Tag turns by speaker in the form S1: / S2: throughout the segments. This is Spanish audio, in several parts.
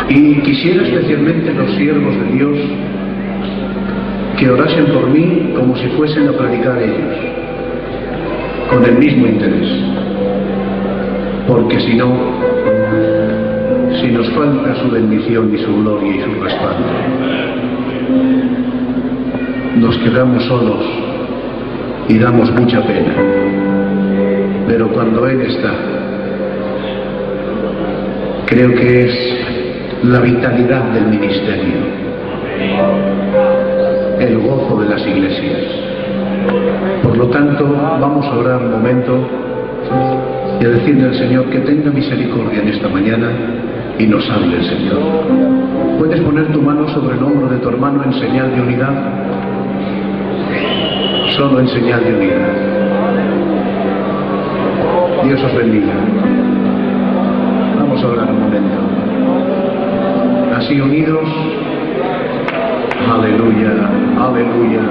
S1: Y quisiera especialmente los siervos de Dios que orasen por mí como si fuesen a predicar ellos, con el mismo interés. Porque si no, si nos falta su bendición y su gloria y su respaldo, nos quedamos solos y damos mucha pena. Pero cuando Él está, creo que es la vitalidad del ministerio, el gozo de las iglesias. Por lo tanto, vamos a orar un momento y a decirle al Señor que tenga misericordia en esta mañana y nos hable el Señor. ¿Puedes poner tu mano sobre el hombro de tu hermano en señal de unidad? Solo en señal de unidad. Dios os bendiga. Vamos a orar un momento. Así unidos. Aleluya, aleluya,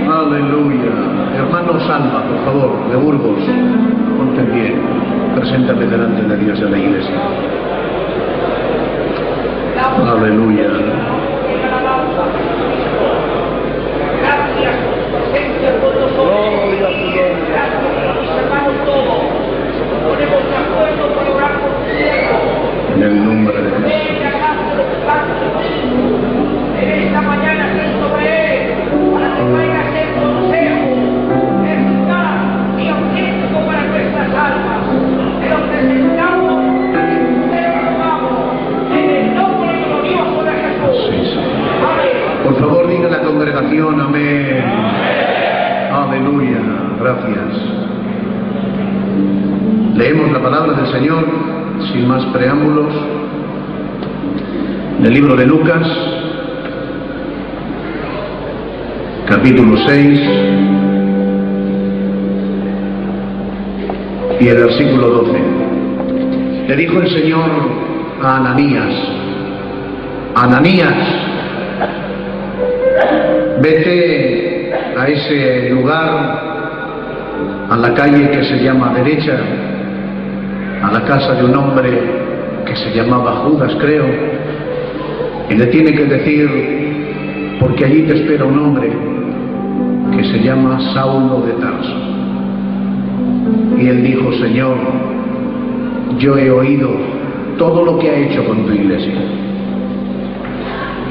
S1: aleluya. Hermano Salva, por favor, de Burgos, ponte en pie, preséntate delante de Dios y de la iglesia. Aleluya.
S2: Gracias por tu presencia con nosotros. Gracias por mis hermanos todos. Ponemos de acuerdo para orar por tu siervo.
S1: En el nombre de Jesús.
S2: En esta mañana estoy sobre él para que vaya a ser consejo, eficaz y auténtico para nuestras almas. Te lo presentamos y te lo rogamos en el nombre glorioso de Jesús.
S1: Sí, sí.
S2: Amén.
S1: Por favor, diga a la congregación, amén. Aleluya, gracias. Leemos la palabra del Señor, sin más preámbulos, del libro de Lucas, capítulo 6, y el versículo 12. Le dijo el Señor a Ananías: Ananías, vete a ese lugar, a la calle que se llama derecha, a la casa de un hombre que se llamaba Judas, creo, y le tiene que decir, porque allí te espera un hombre que se llama Saulo de Tarso. Y él dijo: Señor, yo he oído todo lo que ha hecho con tu iglesia.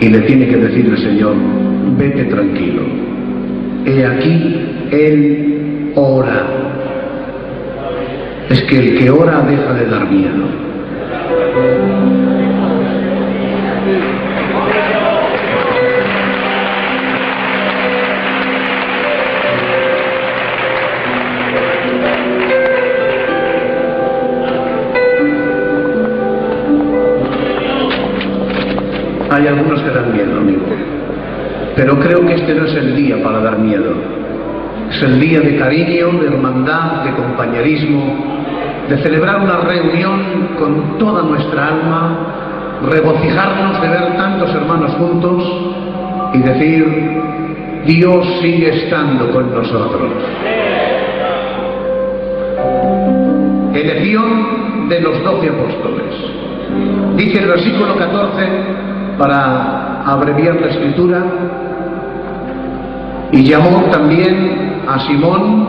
S1: Y le tiene que decir el Señor: vete tranquilo, he aquí él ora. Es que el que ora deja de dar miedo. Hay algunos que dan miedo, amigo, pero creo que este no es el día para dar miedo. Es el día de cariño, de hermandad, de compañerismo, de celebrar una reunión con toda nuestra alma, regocijarnos de ver tantos hermanos juntos y decir: Dios sigue estando con nosotros. Elección de los 12 apóstoles. Dice el versículo 14, para abreviar la escritura: y llamó también a Simón,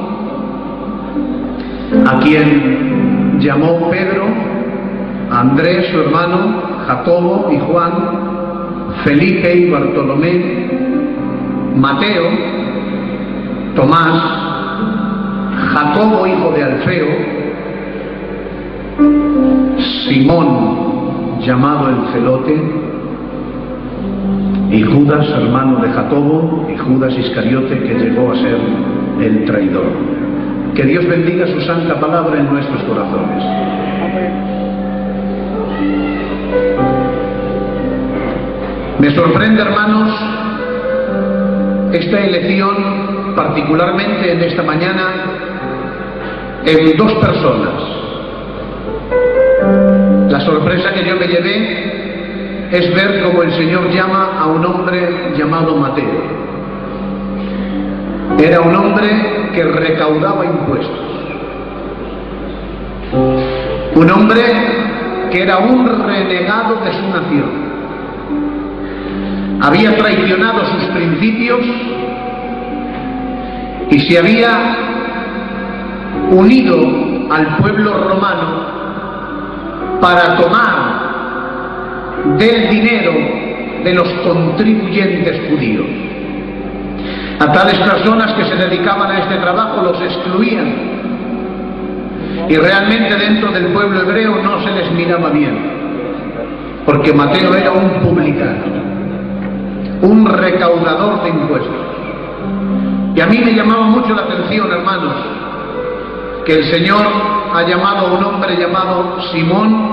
S1: a quien llamó Pedro, a Andrés su hermano, Jacobo y Juan, Felipe y Bartolomé, Mateo, Tomás, Jacobo hijo de Alfeo, Simón llamado el Celote, y Judas, hermano de Jacobo, y Judas Iscariote, que llegó a ser el traidor. Que Dios bendiga su santa palabra en nuestros corazones. Me sorprende, hermanos, esta elección, particularmente en esta mañana, en dos personas. La sorpresa que yo me llevé es ver cómo el Señor llama a un hombre llamado Mateo. Era un hombre que recaudaba impuestos. Un hombre que era un renegado de su nación. Había traicionado sus principios y se había unido al pueblo romano para tomar del dinero de los contribuyentes judíos. A tales personas que se dedicaban a este trabajo los excluían, y realmente dentro del pueblo hebreo no se les miraba bien, porque Mateo era un publicano, un recaudador de impuestos. Y a mí me llamaba mucho la atención, hermanos, que el Señor ha llamado a un hombre llamado Simón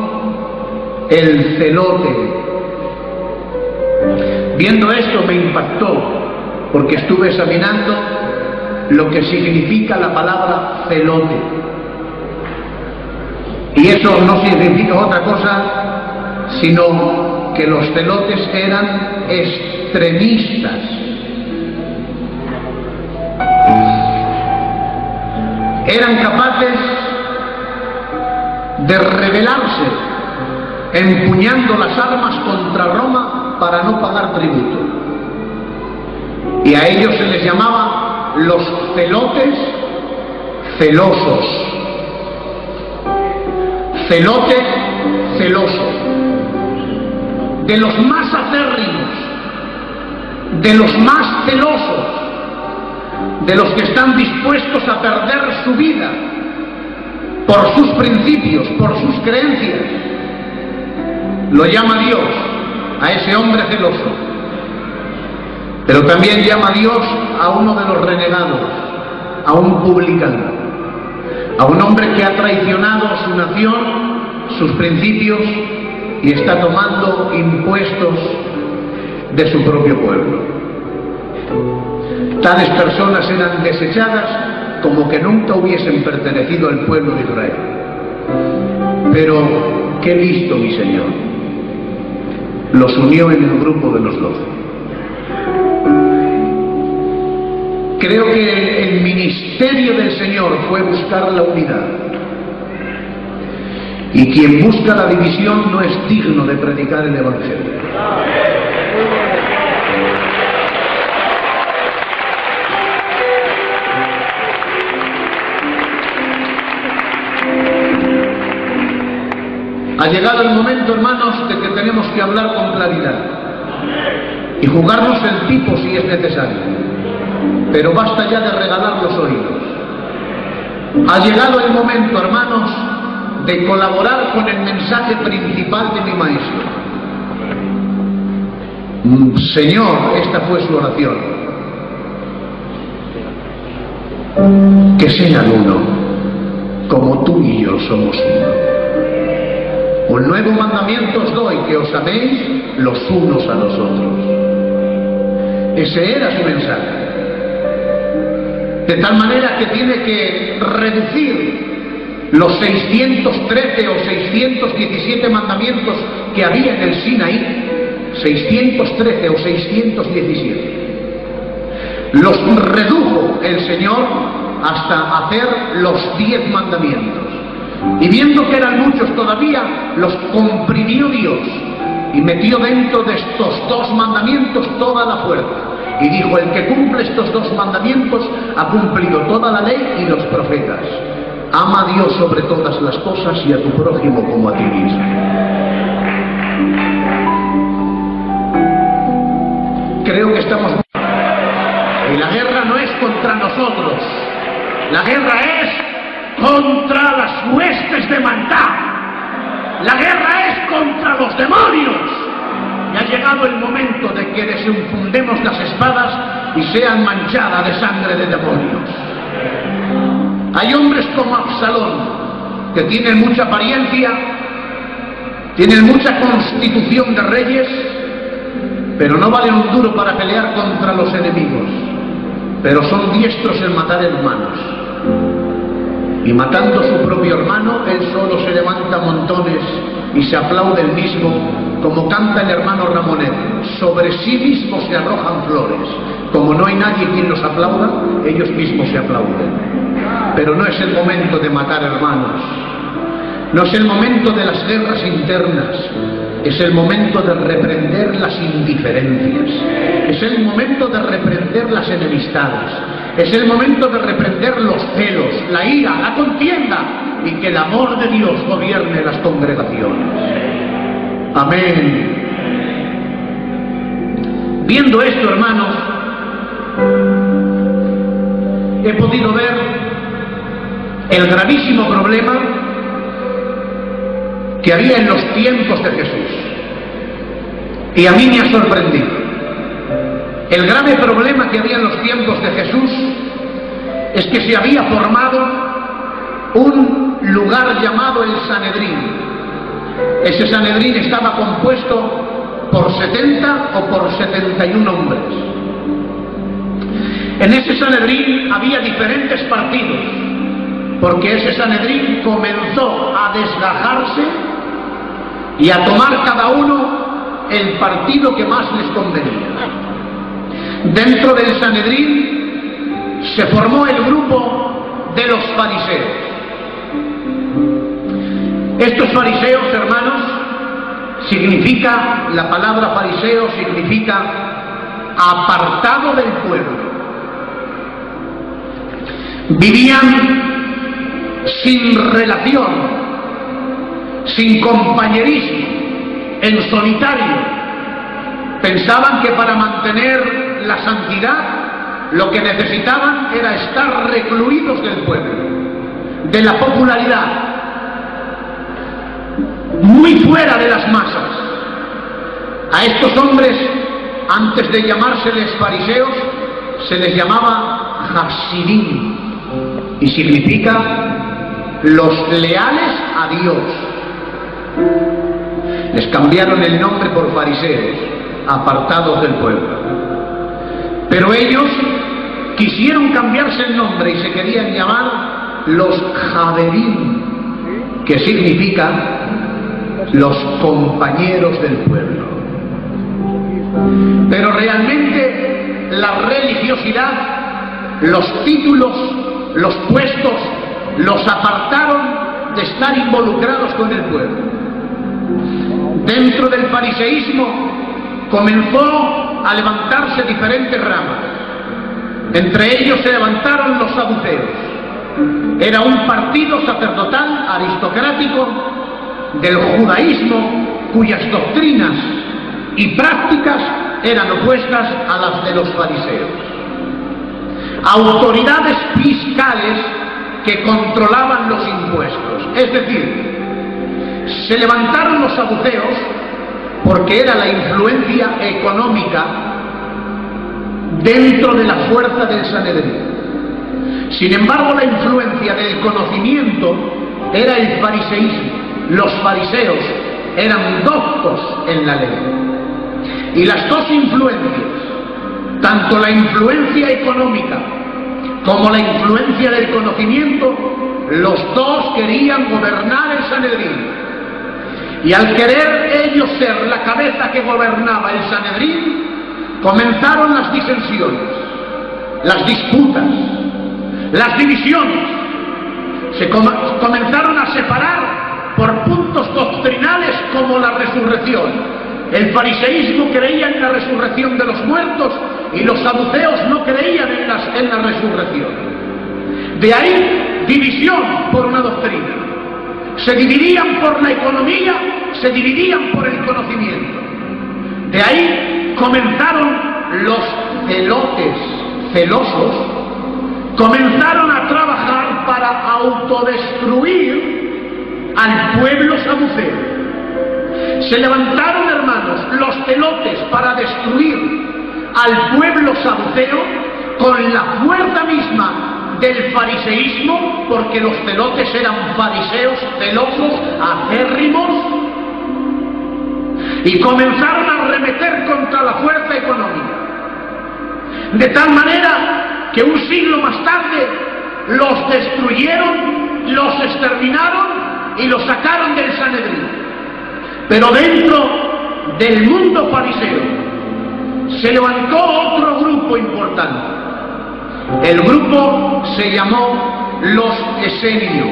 S1: el celote. Viendo esto me impactó, porque estuve examinando lo que significa la palabra celote. Y eso no significa otra cosa, sino que los celotes eran extremistas. Eran capaces de rebelarse, empuñando las armas contra Roma para no pagar tributo. Y a ellos se les llamaba los celotes celosos. Celote celoso. De los más acérrimos, de los más celosos, de los que están dispuestos a perder su vida por sus principios, por sus creencias. Lo llama Dios a ese hombre celoso, pero también llama Dios a uno de los renegados, a un publicano, a un hombre que ha traicionado su nación, sus principios, y está tomando impuestos de su propio pueblo. Tales personas eran desechadas como que nunca hubiesen pertenecido al pueblo de Israel. Pero qué listo mi Señor, los unió en el grupo de los 12. Creo que el ministerio del Señor fue buscar la unidad. Y quien busca la división no es digno de predicar el Evangelio. Ha llegado el momento, hermanos, de que tenemos que hablar con claridad y jugarnos el tipo si es necesario, pero basta ya de regalar los oídos. Ha llegado el momento, hermanos, de colaborar con el mensaje principal de mi maestro. Señor, esta fue su oración: que sean uno, como tú y yo somos uno. Un nuevo mandamiento os doy, que os améis los unos a los otros. Ese era su mensaje. De tal manera que tiene que reducir los 613 o 617 mandamientos que había en el Sinaí, 613 o 617. Los redujo el Señor hasta hacer los 10 mandamientos. Y viendo que eran muchos todavía, los comprimió Dios y metió dentro de estos 2 mandamientos toda la fuerza. Y dijo: el que cumple estos 2 mandamientos ha cumplido toda la ley y los profetas. Ama a Dios sobre todas las cosas y a tu prójimo como a ti mismo. Creo que estamos... Y la guerra no es contra nosotros, la guerra es contra las huestes de maldad. La guerra es contra los demonios. Y ha llegado el momento de que desenfundemos las espadas y sean manchadas de sangre de demonios. Hay hombres como Absalón, que tienen mucha apariencia, tienen mucha constitución de reyes, pero no valen un duro para pelear contra los enemigos, pero son diestros en matar hermanos. Y matando a su propio hermano, él solo se levanta montones y se aplaude él mismo, como canta el hermano Ramonet: sobre sí mismos se arrojan flores. Como no hay nadie quien los aplauda, ellos mismos se aplauden. Pero no es el momento de matar hermanos, No es el momento de las guerras internas, es el momento de reprender las indiferencias, es el momento de reprender las enemistades, es el momento de reprender los celos, la ira, la contienda, y que el amor de Dios gobierne las congregaciones. Amén. Viendo esto, hermanos, he podido ver el gravísimo problema que había en los tiempos de Jesús. Y a mí me ha sorprendido. El grave problema que había en los tiempos de Jesús es que se había formado un lugar llamado el Sanedrín. Ese Sanedrín estaba compuesto por 70 o por 71 hombres. En ese Sanedrín había diferentes partidos, porque ese Sanedrín comenzó a desgajarse y a tomar cada uno el partido que más les convenía. Dentro del Sanedrín se formó el grupo de los fariseos. Estos fariseos, hermanos, la palabra fariseo significa apartado del pueblo. Vivían sin relación, sin compañerismo, en solitario. Pensaban que para mantener la santidad lo que necesitaban era estar recluidos del pueblo, de la popularidad, muy fuera de las masas. A estos hombres, antes de llamárseles fariseos, se les llamaba Hasidim, y significa los leales a Dios. Les cambiaron el nombre por fariseos, apartados del pueblo. Pero ellos quisieron cambiarse el nombre y se querían llamar los Javerim, que significa los compañeros del pueblo. Pero realmente la religiosidad, los títulos, los puestos, los apartaron de estar involucrados con el pueblo. Dentro del fariseísmo comenzó a levantarse diferentes ramas. Entre ellos se levantaron los saduceos. Era un partido sacerdotal aristocrático del judaísmo cuyas doctrinas y prácticas eran opuestas a las de los fariseos. Autoridades fiscales que controlaban los impuestos. Es decir, se levantaron los saduceos porque era la influencia económica dentro de la fuerza del Sanedrín. Sin embargo, la influencia del conocimiento era el fariseísmo. Los fariseos eran doctos en la ley. Y las dos influencias, tanto la influencia económica como la influencia del conocimiento, los dos querían gobernar el Sanedrín. Y al querer ellos ser la cabeza que gobernaba el Sanedrín, comenzaron las disensiones, las disputas, las divisiones. Se comenzaron a separar por puntos doctrinales como la resurrección. El fariseísmo creía en la resurrección de los muertos y los saduceos no creían en la resurrección. De ahí división por una doctrina. Se dividían por la economía, se dividían por el conocimiento. De ahí comenzaron los celotes, celosos, comenzaron a trabajar para autodestruir al pueblo saduceo. Se levantaron, hermanos, los celotes para destruir al pueblo saduceo con la fuerza misma del fariseísmo, porque los celotes eran fariseos celosos, acérrimos, y comenzaron a arremeter contra la fuerza económica. De tal manera que un siglo más tarde los destruyeron, los exterminaron y los sacaron del Sanedrín. Pero dentro del mundo fariseo se levantó otro grupo importante. El grupo se llamó los esenios.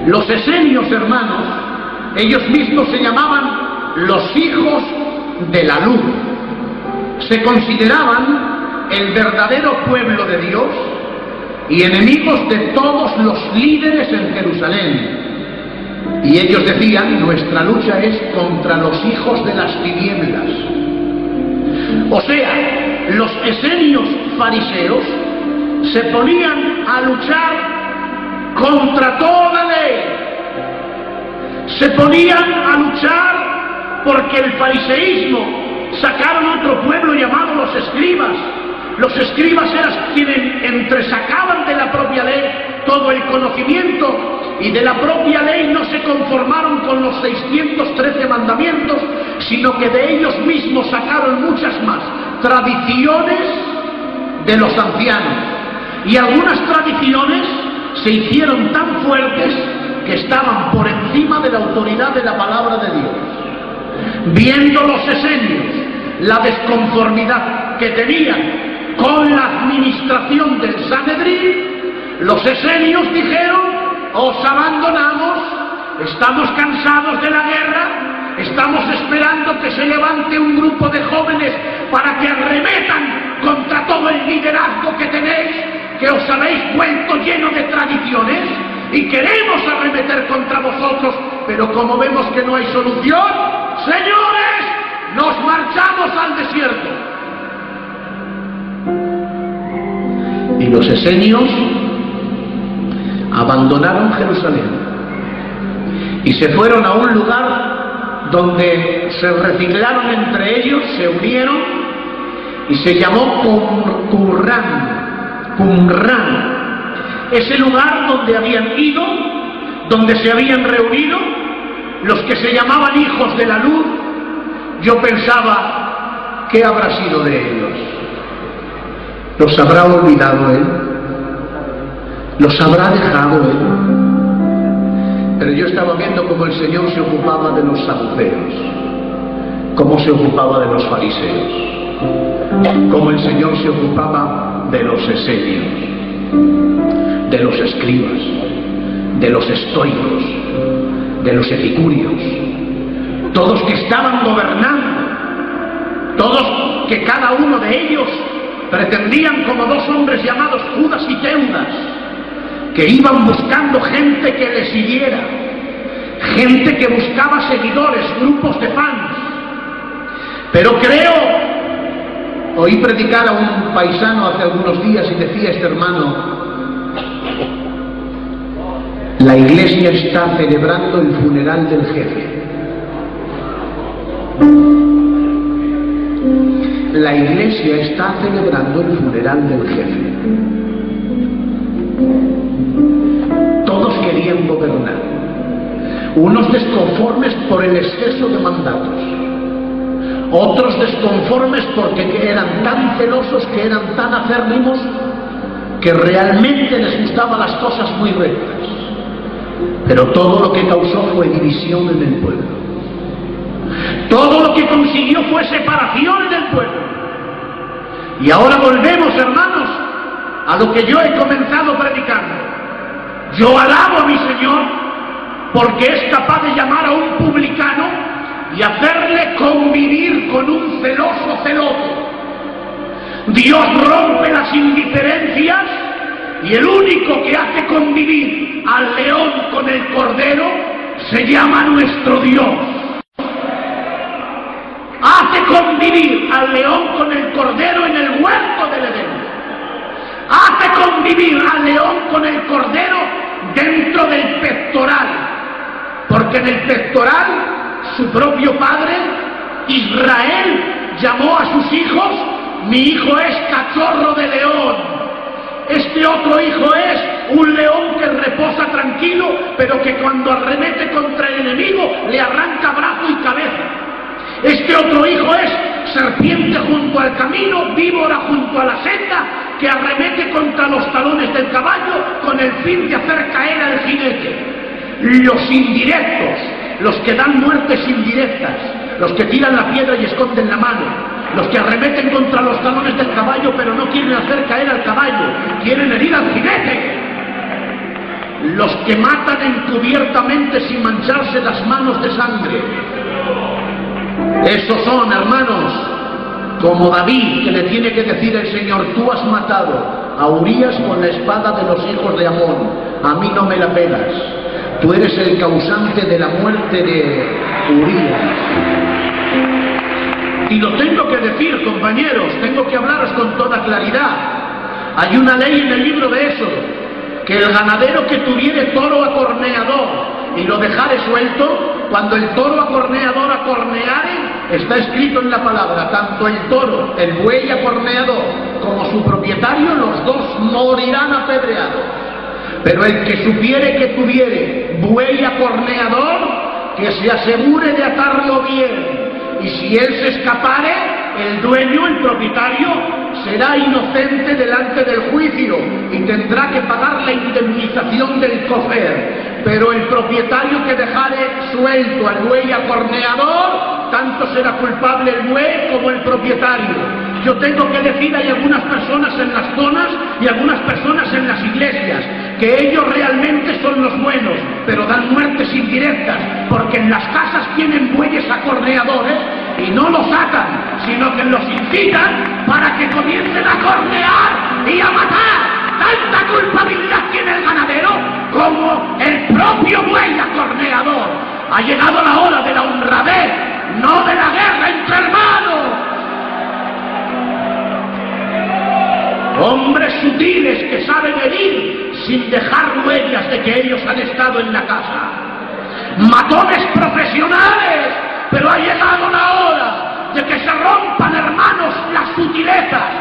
S1: Los esenios, hermanos, ellos mismos se llamaban los hijos de la luz. Se consideraban el verdadero pueblo de Dios y enemigos de todos los líderes en Jerusalén. Y ellos decían: nuestra lucha es contra los hijos de las tinieblas. O sea, los esenios fariseos se ponían a luchar contra toda ley. Se ponían a luchar porque el fariseísmo sacaron otro pueblo llamado los escribas. Los escribas eran quienes entresacaban de la propia ley todo el conocimiento, y de la propia ley no se conformaron con los 613 mandamientos, sino que de ellos mismos sacaron muchas más tradiciones de los ancianos, y algunas tradiciones se hicieron tan fuertes que estaban por encima de la autoridad de la palabra de Dios. Viendo los esenios la desconformidad que tenían con la administración del Sanedrín, los esenios dijeron: os abandonamos, estamos cansados de la guerra, estamos esperando que se levante un grupo de jóvenes para que arremetan contra todo el liderazgo que tenéis, que os habéis vuelto lleno de tradiciones, y queremos arremeter contra vosotros, pero como vemos que no hay solución, señores, nos marchamos al desierto. Y los esenios abandonaron Jerusalén y se fueron a un lugar donde se reciclaron entre ellos, se unieron, y se llamó Qumran. Ese lugar donde habían ido, donde se habían reunido los que se llamaban hijos de la luz. Yo pensaba: ¿qué habrá sido de ellos? ¿Los habrá olvidado él? ¿Los habrá dejado él? Pero yo estaba viendo cómo el Señor se ocupaba de los saduceos, cómo se ocupaba de los fariseos, cómo el Señor se ocupaba de los esenios, de los escribas, de los estoicos, de los epicúreos, todos que estaban gobernando, todos que cada uno de ellos pretendían, como dos hombres llamados Judas y Teudas, que iban buscando gente que les siguiera, gente que buscaba seguidores, grupos de fans. Pero oí predicar a un paisano hace algunos días y decía este hermano: la iglesia está celebrando el funeral del jefe. La iglesia está celebrando el funeral del jefe. Todos querían gobernar, unos desconformes por el exceso de mandatos, otros desconformes porque eran tan celosos, que eran tan acérrimos, que realmente les gustaban las cosas muy rectas. Pero todo lo que causó fue división en el pueblo. Todo lo que consiguió fue separación en el pueblo. Y ahora volvemos, hermanos, a lo que yo he comenzado predicando. Yo alabo a mi Señor porque es capaz de llamar a un publicano y hacerle convivir con un celoso celote. Dios rompe las indiferencias, y el único que hace convivir al león con el cordero se llama nuestro Dios. Hace convivir al león con el cordero en el huerto del Edén. Hace convivir al león con el cordero dentro del pectoral, porque en el pectoral su propio padre Israel llamó a sus hijos: mi hijo es cachorro de león. Este otro hijo es un león que reposa tranquilo, pero que cuando arremete contra el enemigo le arranca brazo y cabeza. Este otro hijo es serpiente junto al camino, víbora junto a la senda, que arremete contra los talones del caballo con el fin de hacer caer al jinete. Los indirectos, los que dan muertes indirectas, los que tiran la piedra y esconden la mano, los que arremeten contra los talones del caballo pero no quieren hacer caer al caballo, quieren herir al jinete. los que matan encubiertamente sin mancharse las manos de sangre. Esos son, hermanos, como David, que le tiene que decir al Señor: tú has matado a Urías con la espada de los hijos de Amón, a mí no me la pegas, tú eres el causante de la muerte de Urías. Y lo tengo que decir, compañeros, tengo que hablaros con toda claridad. Hay una ley en el libro de Éxodo, que el ganadero que tuviere toro acorneador y lo dejare suelto, cuando el toro acorneador acorneare, está escrito en la palabra, tanto el toro, el buey acorneador, como su propietario, los dos morirán apedreados. Pero el que supiere que tuviere buey acorneador, que se asegure de atarlo bien, y si él se escapare, el dueño, el propietario, será inocente delante del juicio y tendrá que pagar la indemnización del cofer. Pero el propietario que dejare suelto al buey acorneador, tanto será culpable el buey como el propietario. Yo tengo que decir, hay algunas personas en las zonas y algunas personas en las iglesias, que ellos realmente son los buenos, pero dan muertes indirectas, porque en las casas tienen bueyes acorneadores y no los atan, sino que los incitan para que comiencen a cornear y a matar. Tanta culpabilidad tiene el ganadero como el propio buey acorneador. Ha llegado la hora de la honradez, no de la guerra entre hermanos. Hombres sutiles que saben herir sin dejar huellas de que ellos han estado en la casa. Matones profesionales, pero ha llegado la hora de que se rompan, hermanos, las sutilezas,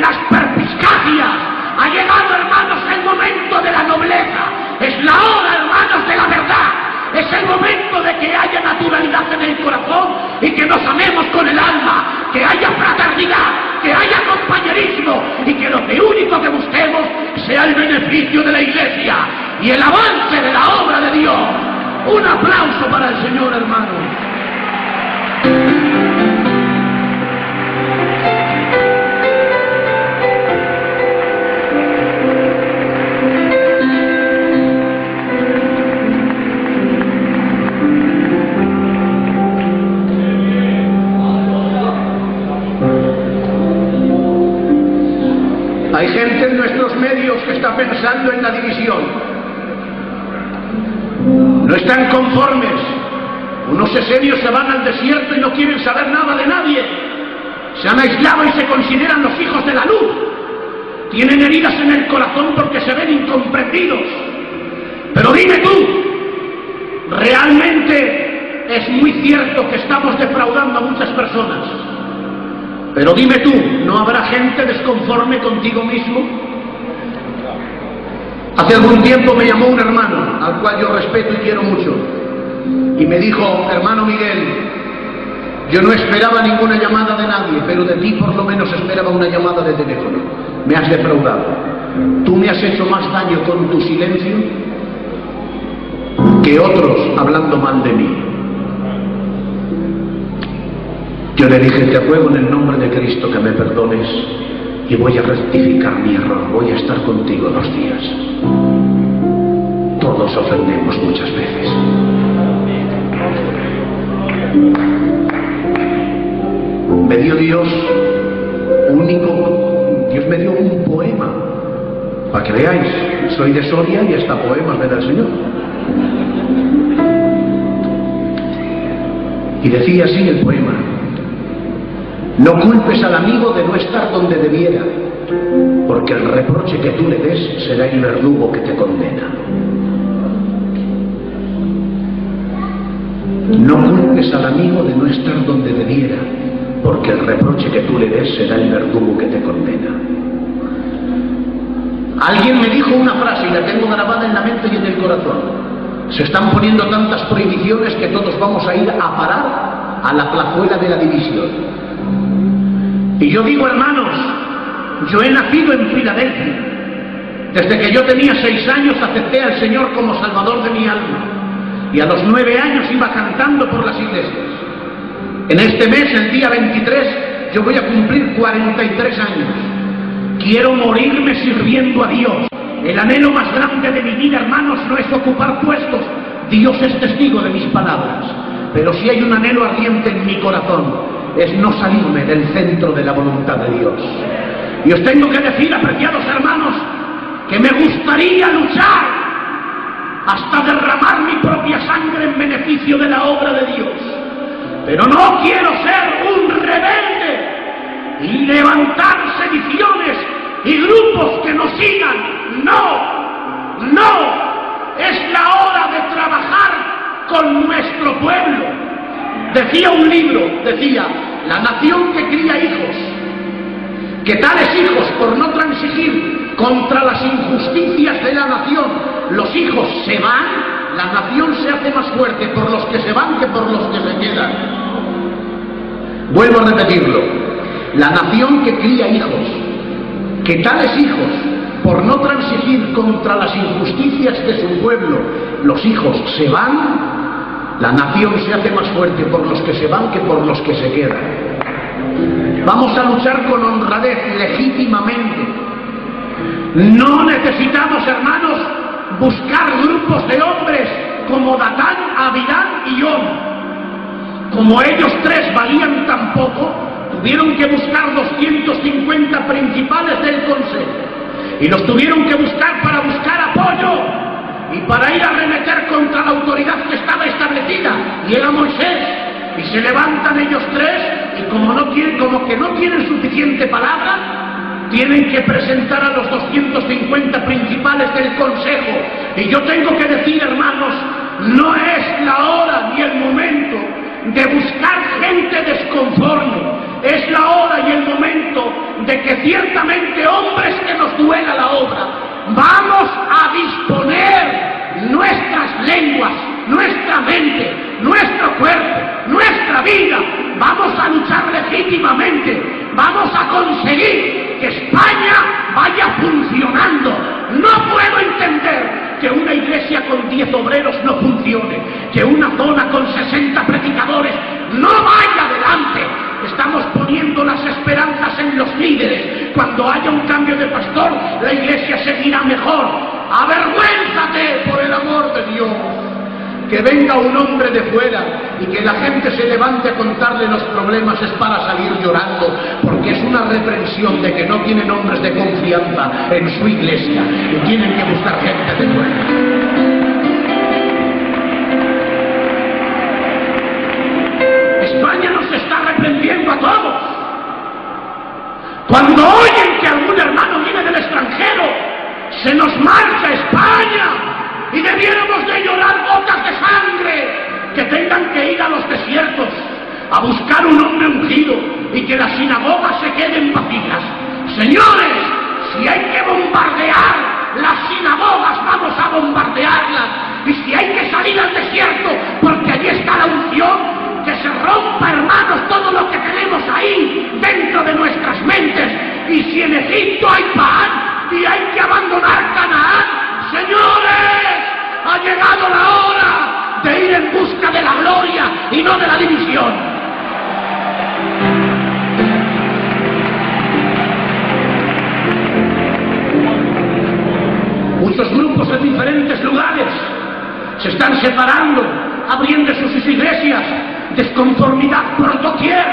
S1: las perspicacias. Ha llegado, hermanos, el momento de la nobleza. Es la hora, hermanos, de la verdad. Es el momento de que haya naturalidad en el corazón y que nos amemos con el alma, que haya fraternidad, que haya compañerismo y que lo único que busquemos sea el beneficio de la Iglesia y el avance de la obra de Dios. Un aplauso para el Señor, hermanos. Hay gente en nuestros medios que está pensando en la división. No están conformes. Unos esenios se van al desierto y no quieren saber nada de nadie. Se han aislado y se consideran los hijos de la luz. Tienen heridas en el corazón porque se ven incomprendidos. Pero dime tú, realmente es muy cierto que estamos defraudando a muchas personas. Pero dime tú, ¿no habrá gente desconforme contigo mismo? Hace algún tiempo me llamó un hermano, al cual yo respeto y quiero mucho, y me dijo: hermano Miguel, yo no esperaba ninguna llamada de nadie, pero de ti por lo menos esperaba una llamada de teléfono. Me has defraudado. Tú me has hecho más daño con tu silencio que otros hablando mal de mí. Yo le dije: te ruego en el nombre de Cristo que me perdones y voy a rectificar mi error, voy a estar contigo 2 días. Todos ofendemos muchas veces. Me dio Dios Dios me dio un poema, para que veáis, soy de Soria y hasta poemas me da el Señor. Y decía así el poema: no culpes al amigo de no estar donde debiera, porque el reproche que tú le des será el verdugo que te condena. No culpes al amigo de no estar donde debiera, porque el reproche que tú le des será el verdugo que te condena. Alguien me dijo una frase y la tengo grabada en la mente y en el corazón: se están poniendo tantas prohibiciones que todos vamos a ir a parar a la plazuela de la división. Y yo digo, hermanos, yo he nacido en Filadelfia. Desde que yo tenía 6 años acepté al Señor como Salvador de mi alma. Y a los 9 años iba cantando por las iglesias. En este mes, el día 23, yo voy a cumplir 43 años. Quiero morirme sirviendo a Dios. el anhelo más grande de mi vida, hermanos, no es ocupar puestos. Dios es testigo de mis palabras. Pero si hay un anhelo ardiente en mi corazón, es no salirme del centro de la voluntad de Dios. Y os tengo que decir, apreciados hermanos, que me gustaría luchar hasta derramar mi propia sangre en beneficio de la obra de Dios. Pero no quiero ser un rebelde y levantar sediciones y grupos que nos sigan. No, no, es la hora de trabajar con nuestro pueblo. Decía un libro, decía, la nación que cría hijos, que tales hijos, por no transigir contra las injusticias de la nación, los hijos se van, la nación se hace más fuerte por los que se van que por los que se quedan. Vuelvo a repetirlo, la nación que cría hijos, que tales hijos, por no transigir contra las injusticias de su pueblo, los hijos se van, la nación se hace más fuerte por los que se van que por los que se quedan. Vamos a luchar con honradez, legítimamente. No necesitamos, hermanos, buscar grupos de hombres como Datán, Abirán y On. Como ellos tres valían tan poco, tuvieron que buscar 250 principales del consejo. Y los tuvieron que buscar para buscar apoyo y para ir a arremeter contra la autoridad que estaba establecida, y era Moisés. Y se levantan ellos tres, y como que no tienen suficiente palabra, tienen que presentar a los 250 principales del consejo. Y yo tengo que decir, hermanos, no es la hora ni el momento de buscar gente desconforme. Es la hora y el momento de que ciertamente hombres que nos duela la obra, vamos a disponer nuestras lenguas, nuestra mente, nuestro cuerpo, nuestra vida. Vamos a luchar legítimamente. Vamos a conseguir que España vaya funcionando. No puedo entender que una iglesia con 10 obreros no funcione, que una zona con 60 predicadores no vaya adelante. Estamos poniendo las esperanzas en los líderes. Cuando haya un cambio de pastor, la iglesia seguirá mejor. Avergüénzate, por el amor de Dios. Que venga un hombre de fuera y que la gente se levante a contarle los problemas es para salir llorando, porque es una reprensión de que no tienen hombres de confianza en su iglesia y tienen que buscar gente de fuera. España nos está reprendiendo a todos. Cuando oyen que algún hermano viene del extranjero, se nos marcha España. Y debiéramos de llorar gotas de sangre, que tengan que ir a los desiertos a buscar un hombre ungido y que las sinagogas se queden vacías. Señores, si hay que bombardear las sinagogas, vamos a bombardearlas. Y si hay que salir al desierto, porque allí está la unción, que se rompa, hermanos, todo lo que tenemos ahí dentro de nuestras mentes. Y si en Egipto hay pan y hay que abandonar Canaán, señores, ha llegado la hora de ir en busca de la gloria y no de la división. Muchos grupos en diferentes lugares se están separando, abriendo sus iglesias, desconformidad por doquier.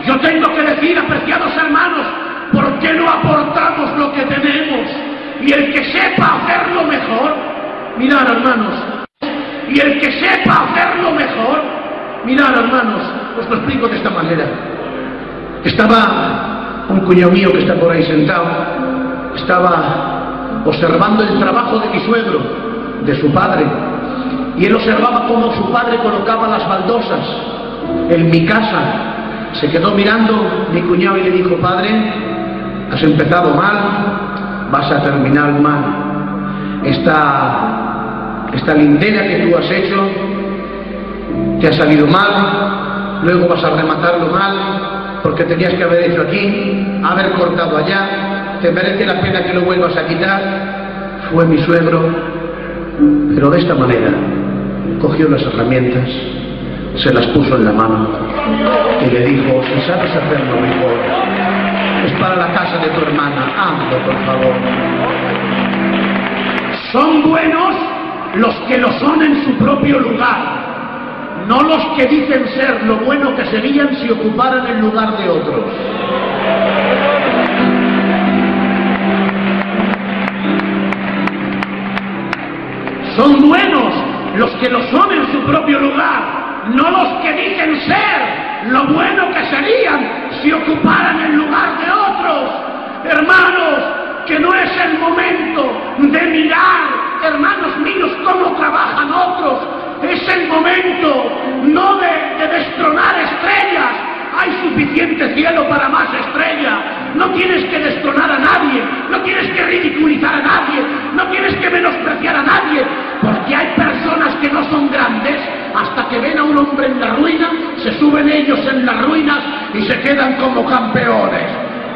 S1: Yo tengo que decir, apreciados hermanos, ¿por qué no aportamos lo que tenemos? Y el que sepa hacerlo mejor, mirad hermanos, y el que sepa hacerlo mejor, mirad hermanos, os lo explico de esta manera. Estaba un cuñado mío que está por ahí sentado, estaba observando el trabajo de mi suegro, de su padre, y él observaba cómo su padre colocaba las baldosas en mi casa. Se quedó mirando mi cuñado y le dijo: padre, has empezado mal, vas a terminar mal. Esta lindera que tú has hecho te ha salido mal, luego vas a rematarlo mal, porque tenías que haber hecho aquí, haber cortado allá, te merece la pena que lo vuelvas a quitar. Fue mi suegro, pero de esta manera cogió las herramientas, se las puso en la mano y le dijo: si sabes hacerlo mejor, es para la casa de tu hermana, hazlo por favor. Son buenos los que lo son en su propio lugar, no los que dicen ser lo bueno que serían si ocuparan el lugar de otros. Son buenos los que lo son en su propio lugar, no los que dicen ser lo bueno que serían si ocuparan el lugar de otros. Hermanos, que no es el momento de mirar, hermanos míos, cómo trabajan otros. Es el momento no de destronar estrellas. Hay suficiente cielo para más estrellas. No tienes que destronar a nadie, no tienes que ridiculizar a nadie, no tienes que menospreciar a nadie, porque hay personas que no son grandes hasta que ven a un hombre en la ruina, se suben ellos en las ruinas y se quedan como campeones.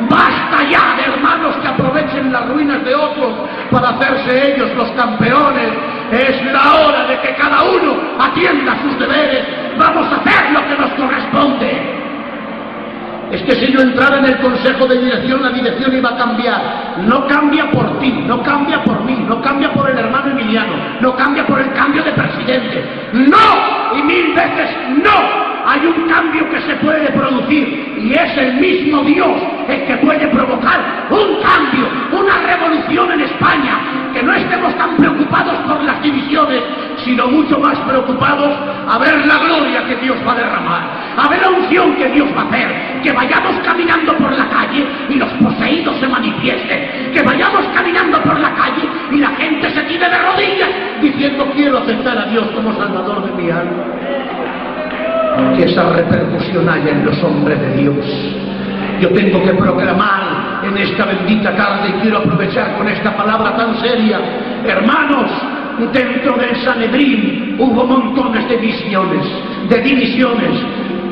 S1: Basta ya de hermanos que aprovechen las ruinas de otros para hacerse ellos los campeones. Es la hora de que cada uno atienda sus deberes. Vamos a hacer lo que nos corresponde. Es que si yo entrara en el consejo de dirección, la dirección iba a cambiar. No cambia por ti, no cambia por mí, no cambia por el hermano Emiliano, no cambia por el cambio de presidente. ¡No! Y 1000 veces no. Hay un cambio que se puede producir y es el mismo Dios el que puede provocar un cambio, una revolución en España. Que no estemos tan preocupados por las divisiones, sino mucho más preocupados a ver la gloria que Dios va a derramar, a ver la unción que Dios va a hacer, que vayamos caminando por la calle y los poseídos se manifiesten, que vayamos caminando por la calle y la gente se tire de rodillas diciendo quiero aceptar a Dios como Salvador de mi alma. Que esa repercusión haya en los hombres de Dios. Yo tengo que proclamar en esta bendita tarde y quiero aprovechar con esta palabra tan seria. Hermanos, dentro del Sanedrín hubo montones de divisiones,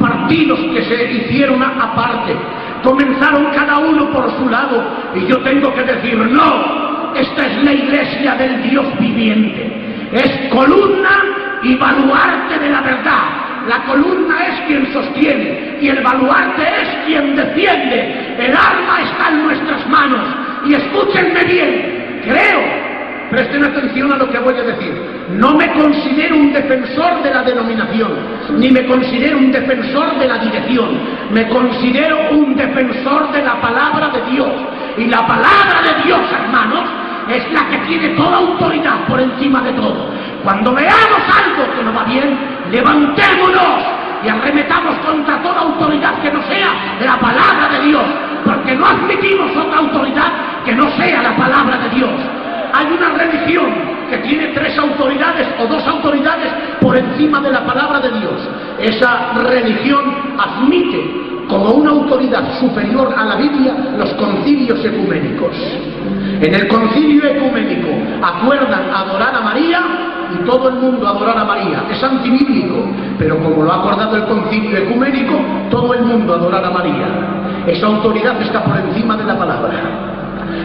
S1: partidos que se hicieron aparte, comenzaron cada uno por su lado, y yo tengo que decir, no, esta es la iglesia del Dios viviente, es columna y baluarte de la verdad. La columna es quien sostiene y el baluarte es quien defiende. El arma está en nuestras manos. Y escúchenme bien, creo, presten atención a lo que voy a decir, no me considero un defensor de la denominación, ni me considero un defensor de la dirección, me considero un defensor de la palabra de Dios. Y la palabra de Dios, hermanos, es la que tiene toda autoridad por encima de todo. Cuando veamos algo que no va bien, levantémonos y arremetamos contra toda autoridad que no sea la palabra de Dios, porque no admitimos otra autoridad que no sea la palabra de Dios. Hay una religión que tiene 3 autoridades o 2 autoridades por encima de la palabra de Dios. Esa religión admite como una autoridad superior a la Biblia los concilios ecuménicos. En el concilio ecuménico acuerdan adorar a María y todo el mundo adorar a María. Es antibíblico, pero como lo ha acordado el concilio ecuménico, todo el mundo adorar a María. Esa autoridad está por encima de la palabra.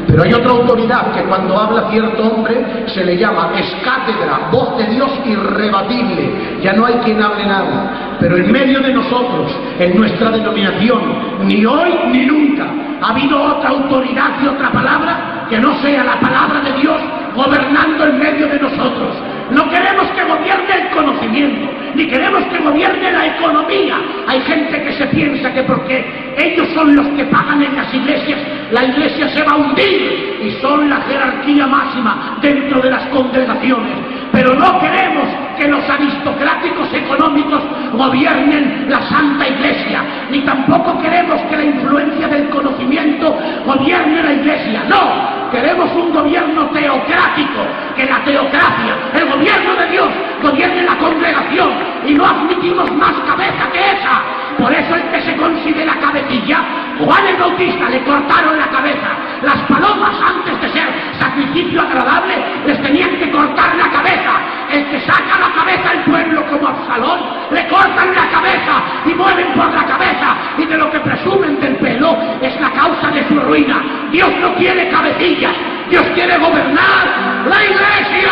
S1: Pero hay otra autoridad que cuando habla cierto hombre se le llama escátedra, voz de Dios irrebatible. Ya no hay quien hable nada. Pero en medio de nosotros, en nuestra denominación, ni hoy ni nunca ha habido otra autoridad y otra palabra que no sea la palabra de Dios gobernando en medio de nosotros. No queremos que gobierne el conocimiento, ni queremos que gobierne la economía. Hay gente que se piensa que porque ellos son los que pagan en las iglesias, la iglesia se va a hundir y son la jerarquía máxima dentro de las congregaciones. Pero no queremos que los aristocráticos económicos gobiernen la Santa Iglesia, ni tampoco queremos que la influencia del conocimiento gobierne la Iglesia. No, queremos un gobierno teocrático, que la teocracia, el gobierno de Dios, gobierne la congregación, y no admitimos más cabeza que esa. Por eso el que se considera cabecilla, Juan el Bautista, le cortaron la cabeza. Las palomas, antes de ser sacrificio agradable, les tenían que cortar la cabeza. El que saca la cabeza al pueblo como Absalón, le cortan la cabeza y mueven por la cabeza, y de lo que presumen del pelo es la causa de su ruina. Dios no quiere cabecillas, Dios quiere gobernar la iglesia.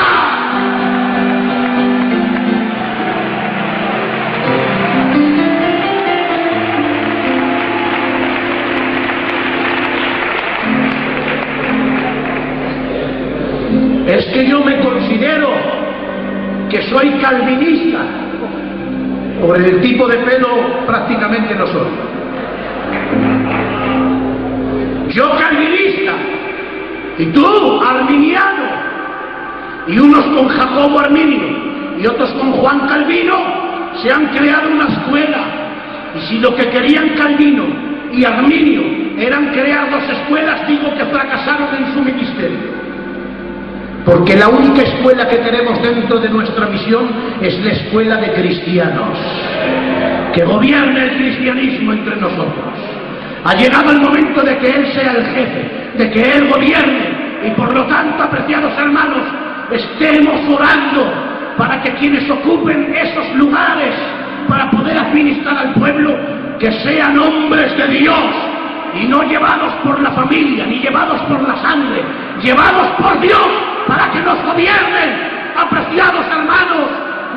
S1: Es que yo me que soy calvinista. Por el tipo de pelo prácticamente no soy. Yo calvinista y tú arminiano, y unos con Jacobo Arminio y otros con Juan Calvino se han creado una escuela. Y si lo que querían Calvino y Arminio eran crear dos escuelas, digo que fracasaron en su ministerio. Porque la única escuela que tenemos dentro de nuestra misión es la escuela de cristianos. Que gobierne el cristianismo entre nosotros. Ha llegado el momento de que Él sea el jefe, de que Él gobierne. Y por lo tanto, apreciados hermanos, estemos orando para que quienes ocupen esos lugares para poder administrar al pueblo, que sean hombres de Dios y no llevados por la familia, ni llevados por la sangre, llevados por Dios para que nos gobiernen. Apreciados hermanos,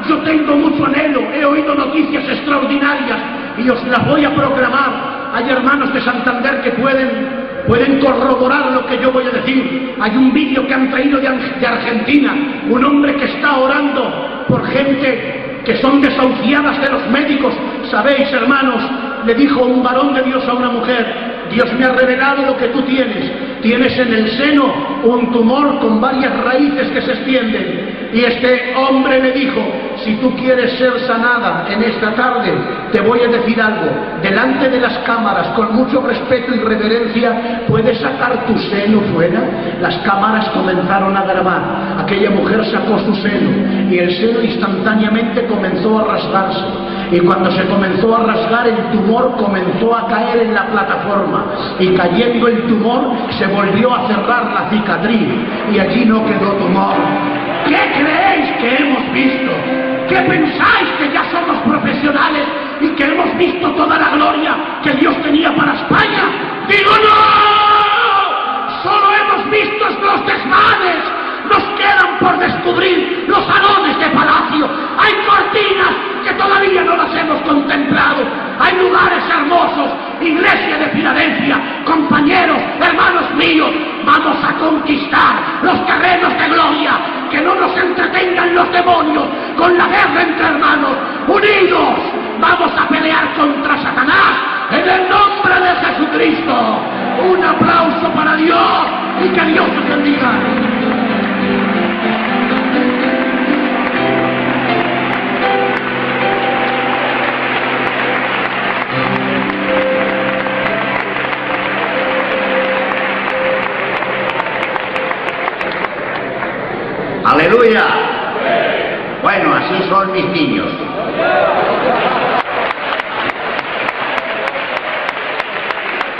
S1: yo tengo mucho anhelo, he oído noticias extraordinarias y os las voy a proclamar. Hay hermanos de Santander que pueden corroborar lo que yo voy a decir. Hay un vídeo que han traído de Argentina, un hombre que está orando por gente que son desahuciadas de los médicos. Sabéis, hermanos, le dijo un varón de Dios a una mujer: Dios me ha revelado lo que tú tienes. Tienes en el seno un tumor con varias raíces que se extienden. Y este hombre le dijo: si tú quieres ser sanada en esta tarde, te voy a decir algo. Delante de las cámaras, con mucho respeto y reverencia, ¿puedes sacar tu seno fuera? Las cámaras comenzaron a grabar. Aquella mujer sacó su seno y el seno instantáneamente comenzó a rasgarse. Y cuando se comenzó a rasgar, el tumor comenzó a caer en la plataforma. Y cayendo el tumor, se volvió a cerrar la cicatriz. Y allí no quedó tumor. ¿Qué creéis que hemos visto? ¿Qué pensáis que ya somos profesionales y que hemos visto toda la gloria que Dios tenía para España? ¡Digo no! Solo hemos visto los desmanes. Nos quedan por descubrir los salones de palacio. Hay cortinas que todavía no las hemos contemplado. Hay lugares hermosos. Iglesia de Filadelfia, compañeros, hermanos míos, vamos a conquistar los terrenos de gloria. Que no nos entretengan los demonios con la guerra entre hermanos. Unidos vamos a pelear contra Satanás en el nombre de Jesucristo. Un aplauso para Dios y que Dios nos bendiga.
S3: ¡Aleluya! Bueno, así son mis niños.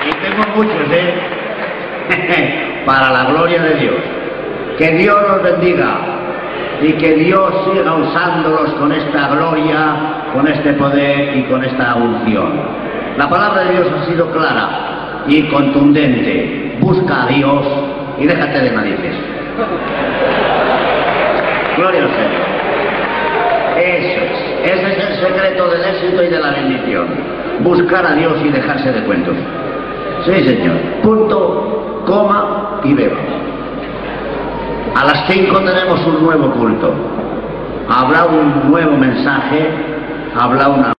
S3: Y tengo muchos, para la gloria de Dios. Que Dios los bendiga y que Dios siga usándolos con esta gloria, con este poder y con esta unción. La palabra de Dios ha sido clara y contundente. Busca a Dios y déjate de narices. Gloria al Señor. Eso es. Ese es el secreto del éxito y de la bendición. Buscar a Dios y dejarse de cuentos. Sí, señor. Punto, coma y beba. A las 5 tenemos un nuevo culto. Habrá un nuevo mensaje, habrá una